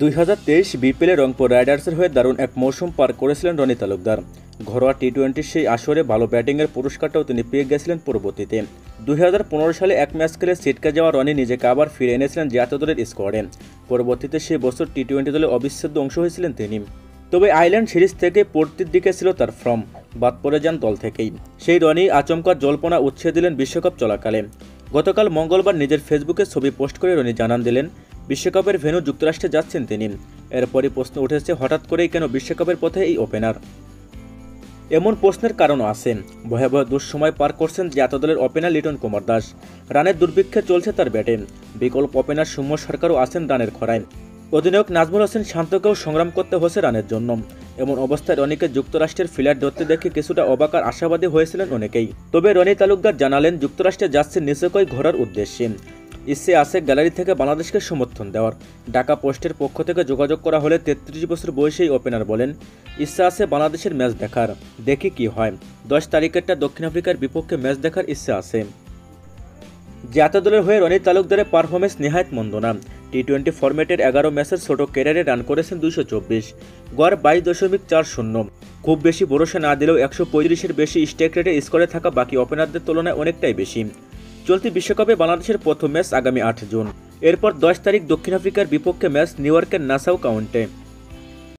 2023 বিপিএলে রংপুর রাইডার্সের হয়ে দারুণ এক মৌসুম পার করেছিলেন রনি তালুকদার। ঘরোয়া টি-20 সেই আসরে ভালো ব্যাটিংয়ের পুরস্কারটাও তিনি পেয়ে গেছিলেন পরবর্তীতে। 2015 সালে এক ম্যাচ খেলে ছিটকে যাওয়া রনি নিজেকে আবার ফিরে এনেছিলেন জাতীয় দলের স্কোয়াডে। পরবর্তীতে সেই বছর টি-20 দলে অবিচ্ছেদ্য অংশ হয়েছিলেন তিনি। তবে আইল্যান্ড সিরিজ থেকে পড়তির দিকে ছিল তার ফর্ম, বাদ পড়ে যান দল থেকেই। সেই রনি আচমকা জল্পনা উৎসে দিলেন বিশ্বকাপ চলাকালে। গতকাল মঙ্গলবার নিজের ফেসবুকে ছবি পোস্ট করে রনি জানান দিলেন বিশ্বকাপের ভেন্যু যুক্তরাষ্ট্রে যাচ্ছেন তিনি। এরপরই প্রশ্ন উঠেছে হঠাৎ করেই কেন বিশ্বকাপের পথে এই ওপেনার। এমন প্রশ্নের কারণও আছে। ভয়াবহ দুঃসময় পার করছেন জাতীয় দলের ওপেনার লিটন কুমার দাস। রানের দুর্ভিক্ষে চলছে তার ব্যাটে। বিকল্প ওপেনার সৌম্য সরকারও আছেন রানের খরায়। অধিনায়ক নাজমুল হোসেন শান্তকেও সংগ্রাম করতে হচ্ছে রানের জন্য। এমন অবস্থায় রনিকে যুক্তরাষ্ট্রের ফিল্ড ধরতে দেখে কিছুটা অবাক আর আশাবাদী হয়েছিলেন অনেকেই। তবে রনি তালুকদার জানালেন যুক্তরাষ্ট্রে যাচ্ছেন নিশ্চয়ই ঘোরার উদ্দেশ্যে। ইচ্ছে আছে গ্যালারি থেকে বাংলাদেশকে সমর্থন দেওয়ার। ঢাকা পোস্টের পক্ষ থেকে যোগাযোগ করা হলে 33 বছর বয়সী ওপেনার বলেন, ইচ্ছা আছে বাংলাদেশের ম্যাচ দেখার, দেখি কি হয়। 10 তারিখেরটা দক্ষিণ আফ্রিকার বিপক্ষে ম্যাচ দেখার ইচ্ছা আছে। জাতীয় দলের হয়ে রনি তালুকদারের পারফরমেন্স নেহায়েত মন্দ না। টি-20 ফরম্যাটের 11 ম্যাচের ছোট ক্যারিয়ারে রান করেছেন 224, গড় 22.40। খুব বেশি ভরসা না দিলেও 135-এর বেশি স্ট্রাইক রেটে স্কোরে থাকা বাকি ওপেনারদের তুলনায় অনেকটাই বেশি। চলতি বিশ্বকাপে বাংলাদেশের প্রথম ম্যাচ আগামী 8 জুন। এরপর 10 তারিখ দক্ষিণ আফ্রিকার বিপক্ষে ম্যাচ নিউ ইয়র্কের নাসাউ কাউন্টে।